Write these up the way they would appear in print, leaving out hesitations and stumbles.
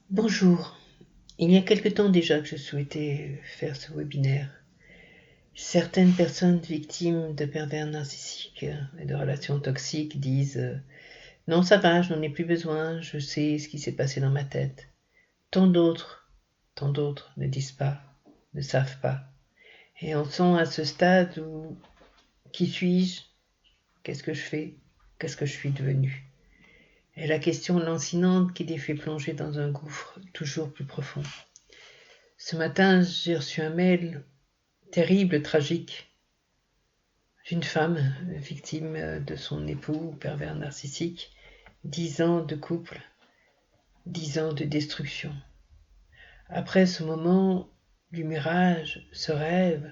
Bonjour, il y a quelque temps déjà que je souhaitais faire ce webinaire. Certaines personnes victimes de pervers narcissiques et de relations toxiques disent non, ça va, je n'en ai plus besoin, je sais ce qui s'est passé dans ma tête. Tant d'autres ne disent pas, ne savent pas. Et en sont à ce stade où qui suis-je? Qu'est-ce que je fais? Qu'est-ce que je suis devenu? Et la question lancinante qui les fait plonger dans un gouffre toujours plus profond. Ce matin, j'ai reçu un mail terrible, tragique, d'une femme victime de son époux pervers narcissique. 10 ans de couple, 10 ans de destruction. Après ce moment du mirage, ce rêve,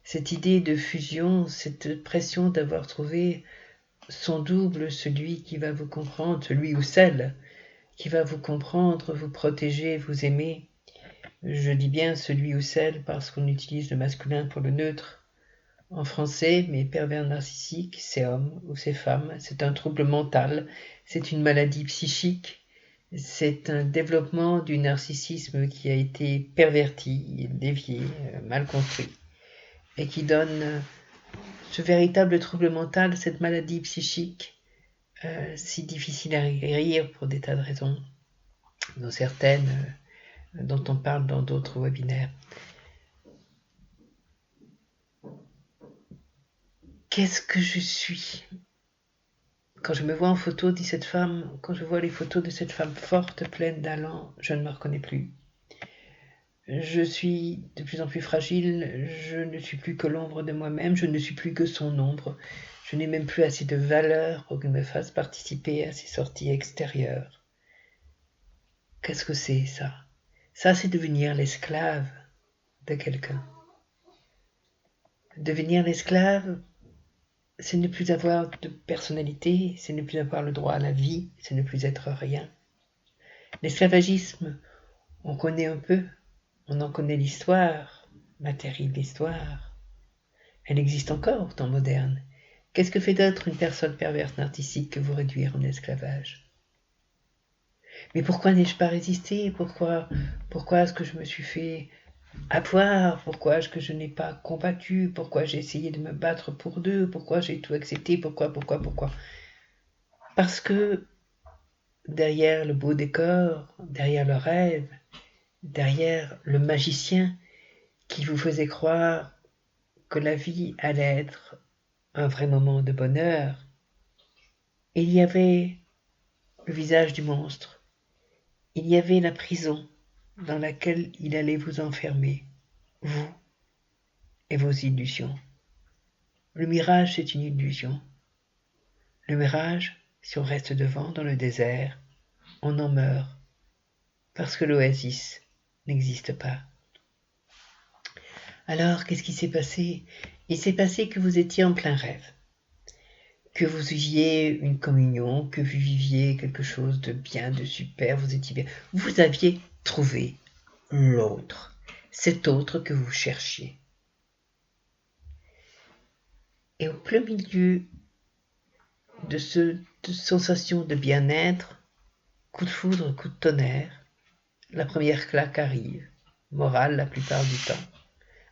cette idée de fusion, cette pression d'avoir trouvé son double, celui qui va vous comprendre, celui ou celle qui va vous comprendre, vous protéger, vous aimer. Je dis bien celui ou celle parce qu'on utilise le masculin pour le neutre. En français, mais pervers narcissique, c'est homme ou c'est femme, c'est un trouble mental, c'est une maladie psychique, c'est un développement du narcissisme qui a été perverti, dévié, mal construit, et qui donne ce véritable trouble mental, cette maladie psychique, si difficile à guérir pour des tas de raisons, dont certaines dont on parle dans d'autres webinaires. Qu'est-ce que je suis? Quand je me vois en photo, dit cette femme, quand je vois les photos de cette femme forte, pleine d'allant, je ne me reconnais plus. Je suis de plus en plus fragile, je ne suis plus que l'ombre de moi-même, je ne suis plus que son ombre. Je n'ai même plus assez de valeur pour qu'il me fasse participer à ses sorties extérieures. Qu'est-ce que c'est ça? Ça, c'est devenir l'esclave de quelqu'un. Devenir l'esclave, c'est ne plus avoir de personnalité, c'est ne plus avoir le droit à la vie, c'est ne plus être rien. L'esclavagisme, on connaît un peu, on en connaît l'histoire, ma terrible histoire. Elle existe encore au temps moderne. Qu'est-ce que fait d'être une personne perverse narcissique que vous réduire en esclavage? Mais pourquoi n'ai-je pas résisté? Pourquoi est-ce que je me suis fait avoir? Pourquoi est-ce que je n'ai pas combattu? Pourquoi j'ai essayé de me battre pour d'eux? Pourquoi j'ai tout accepté? Pourquoi? Parce que derrière le beau décor, derrière le rêve, derrière le magicien qui vous faisait croire que la vie allait être un vrai moment de bonheur, il y avait le visage du monstre, il y avait la prison dans laquelle il allait vous enfermer, vous et vos illusions. Le mirage, c'est une illusion. Le mirage, si on reste devant dans le désert, on en meurt, parce que l'oasis n'existe pas. Alors, qu'est-ce qui s'est passé? Il s'est passé que vous étiez en plein rêve, que vous viviez une communion, que vous viviez quelque chose de bien, de super, vous étiez bien. Vous aviez trouvé l'autre, cet autre que vous cherchiez. Et au plein milieu de cette sensation de bien-être, coup de foudre, coup de tonnerre, la première claque arrive, morale la plupart du temps,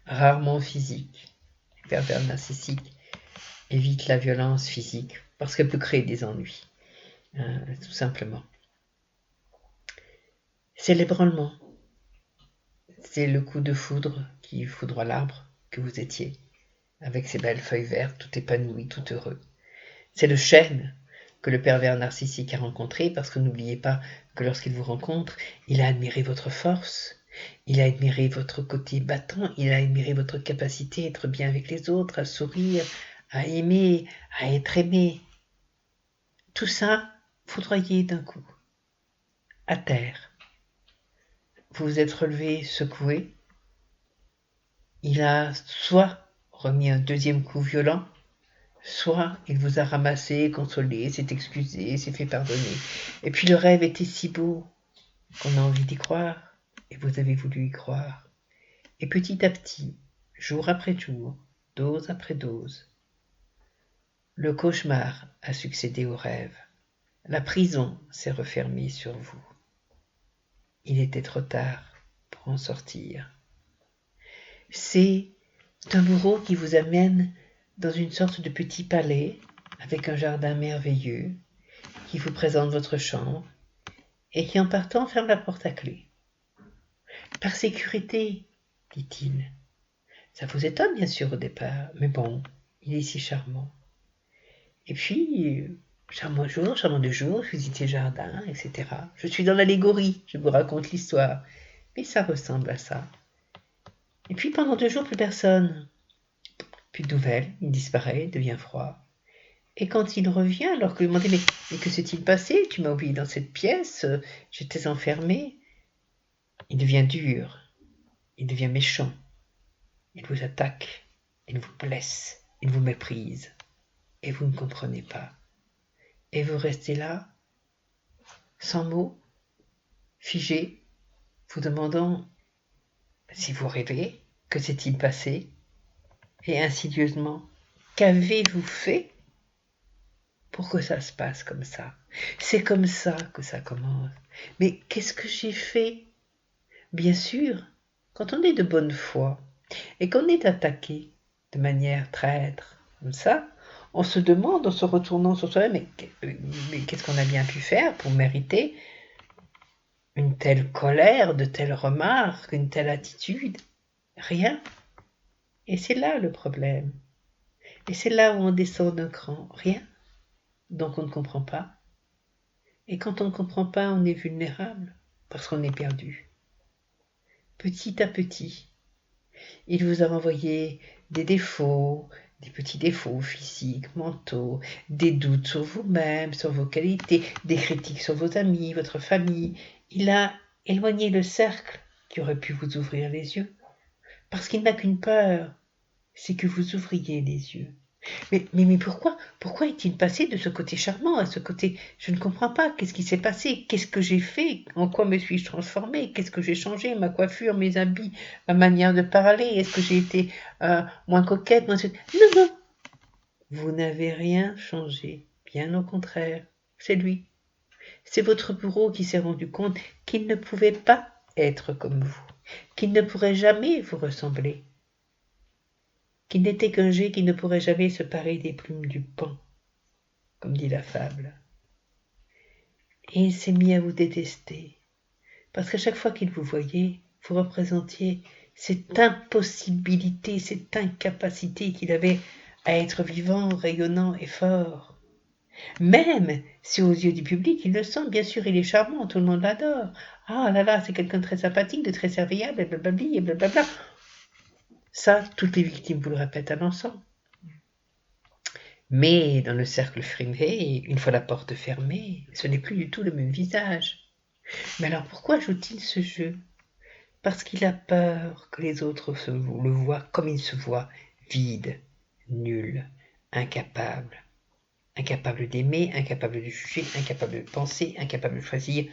rarement physique. Les pervers narcissiques évitent la violence physique parce qu'elle peut créer des ennuis, tout simplement. C'est l'ébranlement, c'est le coup de foudre qui foudroie l'arbre que vous étiez, avec ses belles feuilles vertes, tout épanoui, tout heureux. C'est le chêne que le pervers narcissique a rencontré, parce que n'oubliez pas que lorsqu'il vous rencontre, il a admiré votre force, il a admiré votre côté battant, il a admiré votre capacité à être bien avec les autres, à sourire, à aimer, à être aimé. Tout ça foudroyé d'un coup, à terre. Vous vous êtes relevé, secoué. Il a soit remis un deuxième coup violent, soit il vous a ramassé, consolé, s'est excusé, s'est fait pardonner. Et puis le rêve était si beau qu'on a envie d'y croire, et vous avez voulu y croire. Et petit à petit, jour après jour, dose après dose, le cauchemar a succédé au rêve. La prison s'est refermée sur vous. il était trop tard pour en sortir. C'est un bourreau qui vous amène dans une sorte de petit palais avec un jardin merveilleux, qui vous présente votre chambre et qui en partant ferme la porte à clé. Par sécurité, dit-il. Ça vous étonne bien sûr au départ, mais bon, il est si charmant. Et puis, charmant jour, charmant de jour, je visite le jardin, etc. Je suis dans l'allégorie, je vous raconte l'histoire, mais ça ressemble à ça. Et puis pendant 2 jours, plus personne. Plus de nouvelles, il disparaît, devient froid. Et quand il revient, alors que lui demandait mais que s'est-il passé? Tu m'as oublié dans cette pièce, j'étais enfermé. Il devient dur, il devient méchant, il vous attaque, il vous blesse, il vous méprise. Et vous ne comprenez pas. Et vous restez là, sans mots, figé, vous demandant si vous rêvez, que s'est-il passé? Et insidieusement, qu'avez-vous fait pour que ça se passe comme ça? C'est comme ça que ça commence. Mais qu'est-ce que j'ai fait? Bien sûr, quand on est de bonne foi et qu'on est attaqué de manière traître, comme ça, on se demande en se retournant sur soi-même, mais qu'est-ce qu'on a bien pu faire pour mériter une telle colère, de telles remarques, une telle attitude? Rien. Et c'est là le problème. Et c'est là où on descend d'un cran. Rien. Donc on ne comprend pas. Et quand on ne comprend pas, on est vulnérable, parce qu'on est perdu. Petit à petit, il vous a renvoyé des défauts, des petits défauts physiques, mentaux, des doutes sur vous-même, sur vos qualités, des critiques sur vos amis, votre famille. Il a éloigné le cercle qui aurait pu vous ouvrir les yeux, parce qu'il n'a qu'une peur, c'est que vous ouvriez les yeux. Mais pourquoi est-il passé de ce côté charmant à ce côté... Je ne comprends pas, qu'est-ce qui s'est passé? Qu'est-ce que j'ai fait? En quoi me suis-je transformée? Qu'est-ce que j'ai changé? Ma coiffure, mes habits, ma manière de parler? Est-ce que j'ai été moins coquette? Non, non, vous n'avez rien changé, bien au contraire, c'est lui. C'est votre bourreau qui s'est rendu compte qu'il ne pouvait pas être comme vous, qu'il ne pourrait jamais vous ressembler, qu'il n'était qu'un jet qui ne pourrait jamais se parer des plumes du paon, comme dit la fable. Et il s'est mis à vous détester, parce qu'à chaque fois qu'il vous voyait, vous représentiez cette impossibilité, cette incapacité qu'il avait à être vivant, rayonnant et fort. Même si aux yeux du public, il le sent, bien sûr, il est charmant, tout le monde l'adore. Ah là là, c'est quelqu'un de très sympathique, de très serviable, et blablabli, et blablabla. Ça, toutes les victimes vous le répètent à l'ensemble. Mais dans le cercle fermé, une fois la porte fermée, ce n'est plus du tout le même visage. Mais alors pourquoi joue-t-il ce jeu? Parce qu'il a peur que les autres le voient comme il se voit, vide, nul, incapable. Incapable d'aimer, incapable de juger, incapable de penser, incapable de choisir,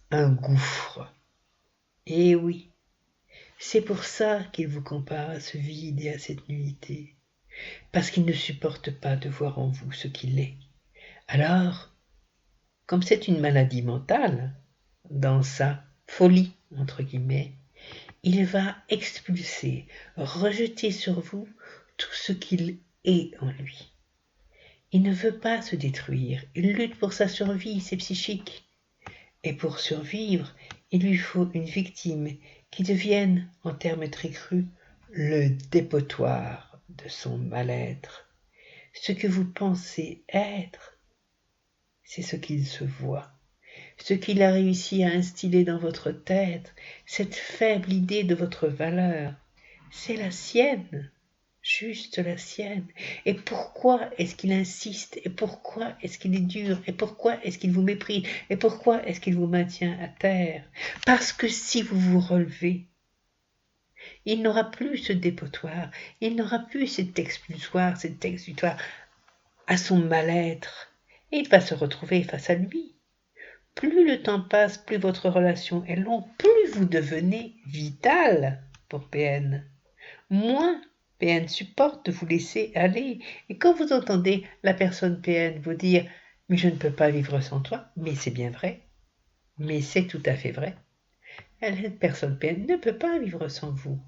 un gouffre. Et oui, c'est pour ça qu'il vous compare à ce vide et à cette nullité, parce qu'il ne supporte pas de voir en vous ce qu'il est. Alors, comme c'est une maladie mentale, dans sa folie, entre guillemets, il va expulser, rejeter sur vous tout ce qu'il est en lui. Il ne veut pas se détruire, il lutte pour sa survie, c'est psychique. Et pour survivre, il lui faut une victime qui devienne, en termes très crus, le dépotoir de son mal-être. Ce que vous pensez être, c'est ce qu'il se voit. Ce qu'il a réussi à instiller dans votre tête, cette faible idée de votre valeur, c'est la sienne, juste la sienne. Et pourquoi est-ce qu'il insiste? Et pourquoi est-ce qu'il est dur? Et pourquoi est-ce qu'il vous méprise? Et pourquoi est-ce qu'il vous maintient à terre? Parce que si vous vous relevez, il n'aura plus ce dépotoir, il n'aura plus cet expulsoire, cet exutoire à son mal-être. Et il va se retrouver face à lui. Plus le temps passe, plus votre relation est longue, plus vous devenez vital pour PN. Moins PN supporte de vous laisser aller. Et quand vous entendez la personne PN vous dire « mais je ne peux pas vivre sans toi », mais c'est bien vrai, mais c'est tout à fait vrai. Cette personne PN ne peut pas vivre sans vous.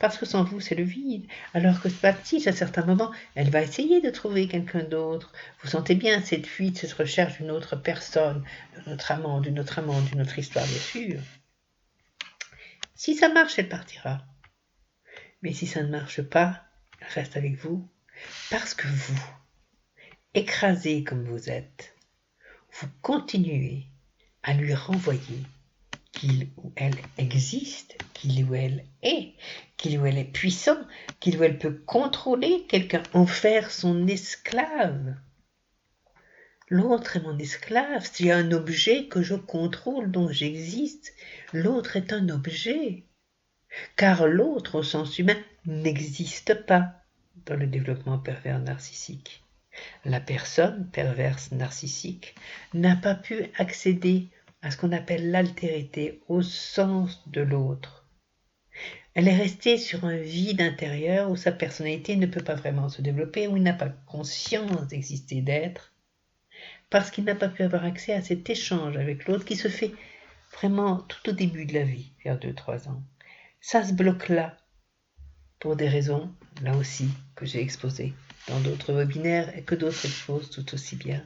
Parce que sans vous, c'est le vide. Alors que si à certains moments, elle va essayer de trouver quelqu'un d'autre. Vous sentez bien cette fuite, cette recherche d'une autre personne, d'un autre amant, d'une autre amante, d'une autre histoire, bien sûr. Si ça marche, elle partira. Mais si ça ne marche pas, elle reste avec vous. Parce que vous, écrasé comme vous êtes, vous continuez à lui renvoyer qu'il ou elle existe, qu'il ou elle est, qu'il ou elle est puissant, qu'il ou elle peut contrôler quelqu'un, en faire son esclave. L'autre est mon esclave, c'est un objet que je contrôle, dont j'existe. L'autre est un objet, car l'autre au sens humain n'existe pas dans le développement pervers narcissique. La personne perverse narcissique n'a pas pu accéder à ce qu'on appelle l'altérité, au sens de l'autre. Elle est restée sur un vide intérieur où sa personnalité ne peut pas vraiment se développer, où il n'a pas conscience d'exister, d'être, parce qu'il n'a pas pu avoir accès à cet échange avec l'autre qui se fait vraiment tout au début de la vie, vers 2-3 ans. Ça se bloque là, pour des raisons, là aussi, que j'ai exposées dans d'autres webinaires et que d'autres exposent tout aussi bien.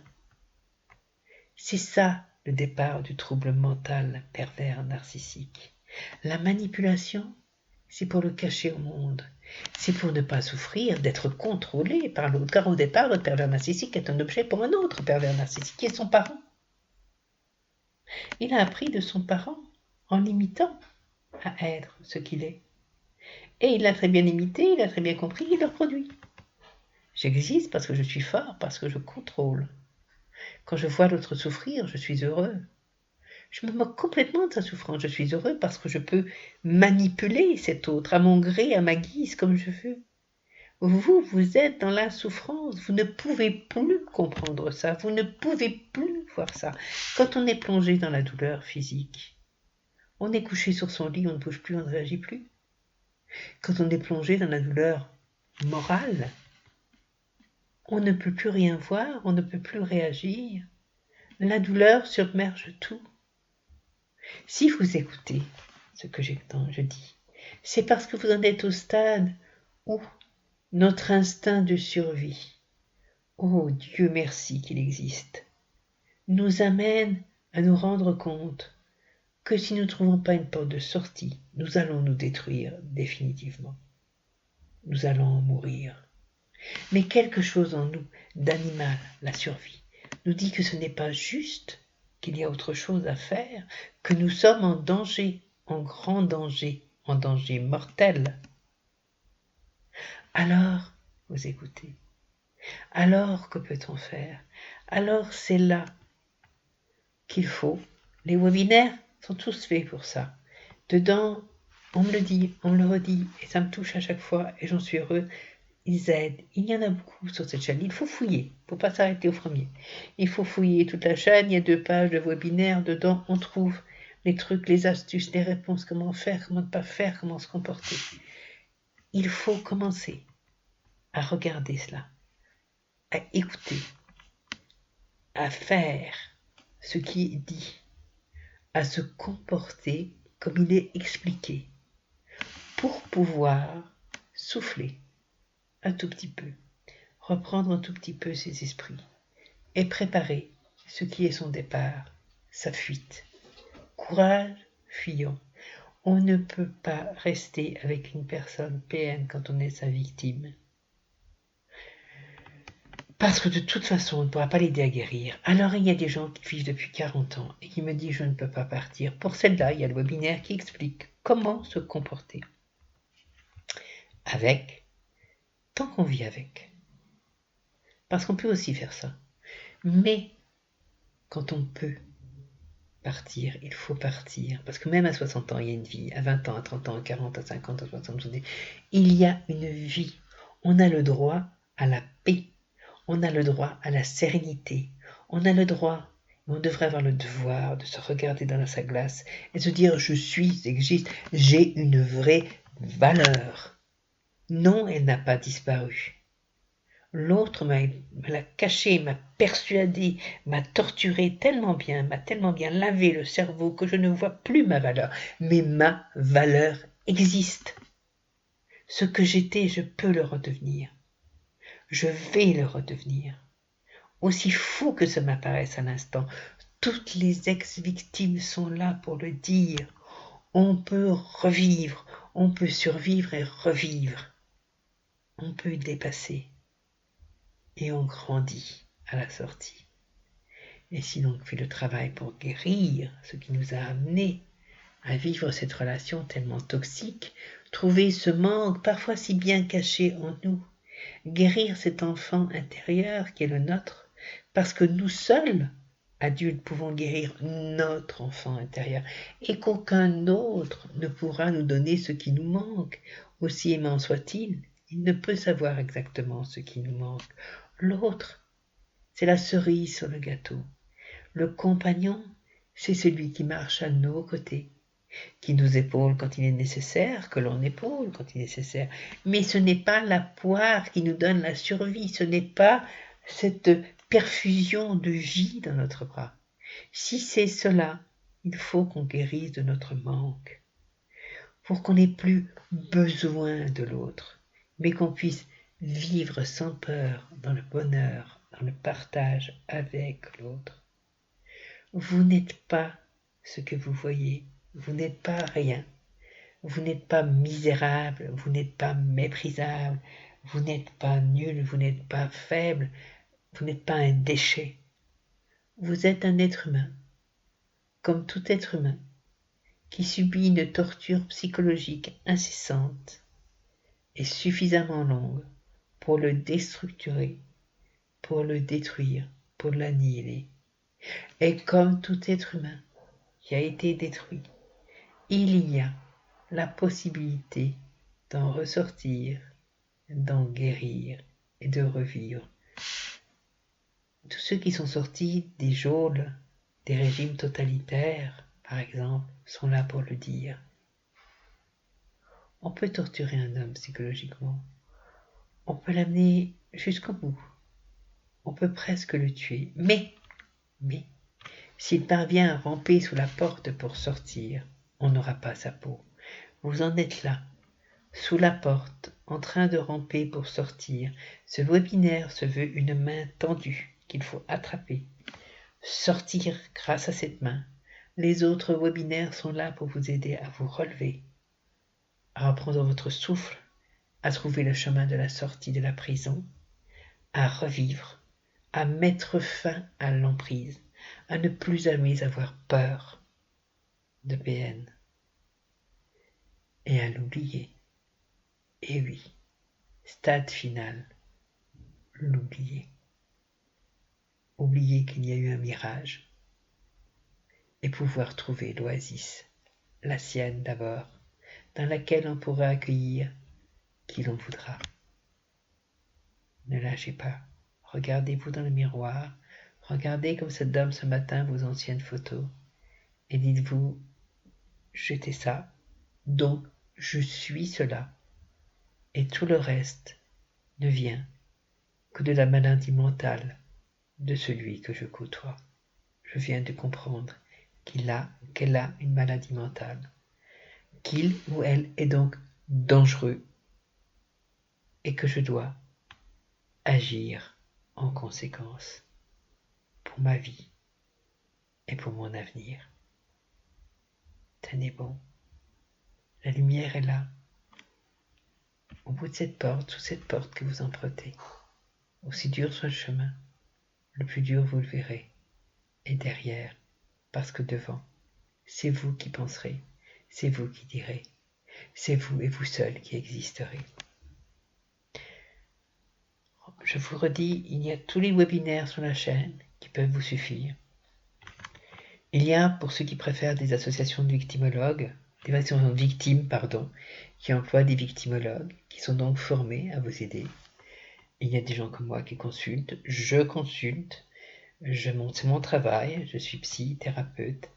C'est ça le départ du trouble mental pervers narcissique. La manipulation, c'est pour le cacher au monde. C'est pour ne pas souffrir d'être contrôlé par l'autre. Car au départ, le pervers narcissique est un objet pour un autre pervers narcissique, qui est son parent. Il a appris de son parent en l'imitant à être ce qu'il est. Et il l'a très bien imité, il a très bien compris, il le reproduit. J'existe parce que je suis fort, parce que je contrôle. Quand je vois l'autre souffrir, je suis heureux. Je me moque complètement de sa souffrance. Je suis heureux parce que je peux manipuler cet autre à mon gré, à ma guise, comme je veux. Vous êtes dans la souffrance. Vous ne pouvez plus comprendre ça. Vous ne pouvez plus voir ça. Quand on est plongé dans la douleur physique, on est couché sur son lit, on ne bouge plus, on ne réagit plus. Quand on est plongé dans la douleur morale, on ne peut plus rien voir, on ne peut plus réagir. La douleur submerge tout. Si vous écoutez ce que je dis, c'est parce que vous en êtes au stade où notre instinct de survie, oh Dieu merci qu'il existe, nous amène à nous rendre compte que si nous ne trouvons pas une porte de sortie, nous allons nous détruire définitivement. Nous allons en mourir. Mais quelque chose en nous, d'animal, la survie, nous dit que ce n'est pas juste, qu'il y a autre chose à faire, que nous sommes en danger, en grand danger, en danger mortel. Alors, vous écoutez. Alors, que peut-on faire? Alors, c'est là qu'il faut. Les webinaires sont tous faits pour ça. Dedans, on me le dit, on me le redit, et ça me touche à chaque fois, et j'en suis heureux. Ils aident. Il y en a beaucoup sur cette chaîne. Il faut fouiller. Il ne faut pas s'arrêter au premier. Il faut fouiller toute la chaîne. Il y a 2 pages de webinaires. Dedans, on trouve les trucs, les astuces, les réponses, comment faire, comment ne pas faire, comment se comporter. Il faut commencer à regarder cela, à écouter, à faire ce qui est dit, à se comporter comme il est expliqué, pour pouvoir souffler un tout petit peu, reprendre un tout petit peu ses esprits et préparer ce qui est son départ, sa fuite. Courage, fuyons. On ne peut pas rester avec une personne PN quand on est sa victime. Parce que de toute façon, on ne pourra pas l'aider à guérir. Alors il y a des gens qui vivent depuis 40 ans et qui me disent je ne peux pas partir. Pour celle-là, il y a le webinaire qui explique comment se comporter avec, tant qu'on vit avec. Parce qu'on peut aussi faire ça. Mais quand on peut partir, il faut partir. Parce que même à 60 ans, il y a une vie. À 20 ans, à 30 ans, à 40, à 50, à 60, il y a une vie. On a le droit à la paix. On a le droit à la sérénité. On a le droit, on devrait avoir le devoir de se regarder dans sa glace et se dire je suis, j'existe, j'ai une vraie valeur. Non, elle n'a pas disparu. L'autre me l'a caché, m'a persuadé, m'a torturé tellement bien, m'a tellement bien lavé le cerveau que je ne vois plus ma valeur. Mais ma valeur existe. Ce que j'étais, je peux le redevenir. Je vais le redevenir. Aussi fou que ça m'apparaisse à l'instant, toutes les ex-victimes sont là pour le dire. On peut revivre, on peut survivre et revivre. On peut dépasser. Et on grandit à la sortie. Et si l'on fait le travail pour guérir ce qui nous a amenés à vivre cette relation tellement toxique, trouver ce manque parfois si bien caché en nous, guérir cet enfant intérieur qui est le nôtre, parce que nous seuls, adultes, pouvons guérir notre enfant intérieur et qu'aucun autre ne pourra nous donner ce qui nous manque, aussi aimant soit-il, il ne peut savoir exactement ce qui nous manque. L'autre, c'est la cerise sur le gâteau. Le compagnon, c'est celui qui marche à nos côtés, qui nous épaule quand il est nécessaire, que l'on épaule quand il est nécessaire. Mais ce n'est pas la poire qui nous donne la survie, ce n'est pas cette perfusion de vie dans notre bras. Si c'est cela, il faut qu'on guérisse de notre manque, pour qu'on n'ait plus besoin de l'autre, mais qu'on puisse vivre sans peur dans le bonheur, dans le partage avec l'autre. Vous n'êtes pas ce que vous voyez, vous n'êtes pas rien, vous n'êtes pas misérable, vous n'êtes pas méprisable, vous n'êtes pas nul, vous n'êtes pas faible, vous n'êtes pas un déchet. Vous êtes un être humain, comme tout être humain, qui subit une torture psychologique incessante et suffisamment longue pour le déstructurer, pour le détruire, pour l'annihiler. Et comme tout être humain qui a été détruit, il y a la possibilité d'en ressortir, d'en guérir et de revivre. Tous ceux qui sont sortis des geôles, des régimes totalitaires, par exemple, sont là pour le dire. On peut torturer un homme psychologiquement. On peut l'amener jusqu'au bout. On peut presque le tuer. Mais, s'il parvient à ramper sous la porte pour sortir, on n'aura pas sa peau. Vous en êtes là, sous la porte, en train de ramper pour sortir. Ce webinaire se veut une main tendue qu'il faut attraper. Sortir grâce à cette main. Les autres webinaires sont là pour vous aider à vous relever, à reprendre votre souffle, à trouver le chemin de la sortie de la prison, à revivre, à mettre fin à l'emprise, à ne plus jamais avoir peur de PN et à l'oublier. Et oui, stade final, l'oublier. Oublier qu'il y a eu un mirage et pouvoir trouver l'oasis, la sienne d'abord, dans laquelle on pourra accueillir qui l'on voudra. Ne lâchez pas, regardez-vous dans le miroir, regardez comme cette dame ce matin vos anciennes photos et dites-vous, j'étais ça, donc je suis cela, et tout le reste ne vient que de la maladie mentale de celui que je côtoie. Je viens de comprendre qu'il a ou qu'elle a une maladie mentale, qu'il ou elle est donc dangereux et que je dois agir en conséquence pour ma vie et pour mon avenir. Tenez bon, la lumière est là, au bout de cette porte, sous cette porte que vous empruntez. Aussi dur soit le chemin, le plus dur vous le verrez, et derrière, parce que devant, c'est vous qui penserez, c'est vous qui direz, c'est vous et vous seul qui existerez. Je vous redis, il y a tous les webinaires sur la chaîne qui peuvent vous suffire. Il y a, pour ceux qui préfèrent, des associations de victimologues, des associations de victimes, qui emploient des victimologues, qui sont donc formés à vous aider. Il y a des gens comme moi qui consultent, je consulte, c'est mon travail, je suis psy-thérapeute.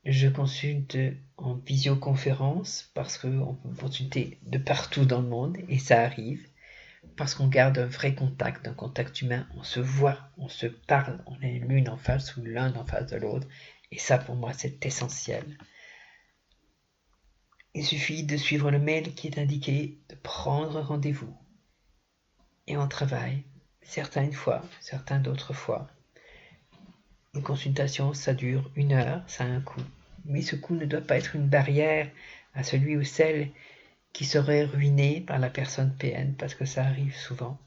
Je consulte en visioconférence parce qu'on peut consulter de partout dans le monde et ça arrive. parce qu'on garde un vrai contact, un contact humain, on se voit, on se parle, on est l'une en face ou l'un en face de l'autre, et ça pour moi c'est essentiel. Il suffit de suivre le mail qui est indiqué, de prendre rendez-vous, et on travaille, certains une fois, certains d'autres fois. Une consultation, ça dure 1 heure, ça a un coût, mais ce coût ne doit pas être une barrière à celui ou celle qui serait ruiné par la personne PN, parce que ça arrive souvent.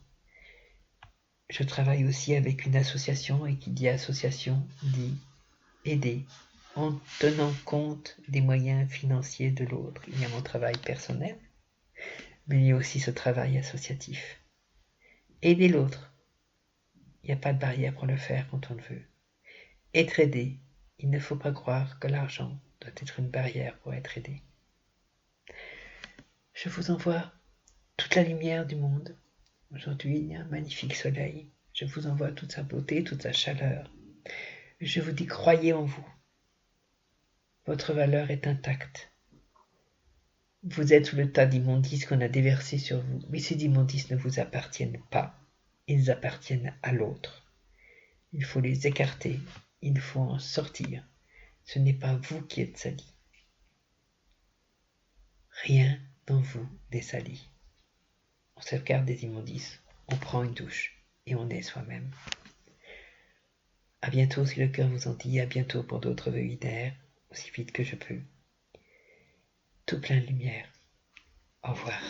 Je travaille aussi avec une association, et qui dit association dit aider, en tenant compte des moyens financiers de l'autre. Il y a mon travail personnel, mais il y a aussi ce travail associatif. Aider l'autre, il n'y a pas de barrière pour le faire quand on le veut. Être aidé, il ne faut pas croire que l'argent doit être une barrière pour être aidé. Je vous envoie toute la lumière du monde. Aujourd'hui, il y a un magnifique soleil. Je vous envoie toute sa beauté, toute sa chaleur. Je vous dis, croyez en vous. Votre valeur est intacte. Vous êtes sous le tas d'immondices qu'on a déversés sur vous, mais ces immondices ne vous appartiennent pas. Ils appartiennent à l'autre. Il faut les écarter. Il faut en sortir. Ce n'est pas vous qui êtes sali. Rien dans vous n'est sali. On sauvegarde des immondices, on prend une douche et on est soi-même. À bientôt si le cœur vous en dit, à bientôt pour d'autres webinaires, aussi vite que je peux. Tout plein de lumière. Au revoir.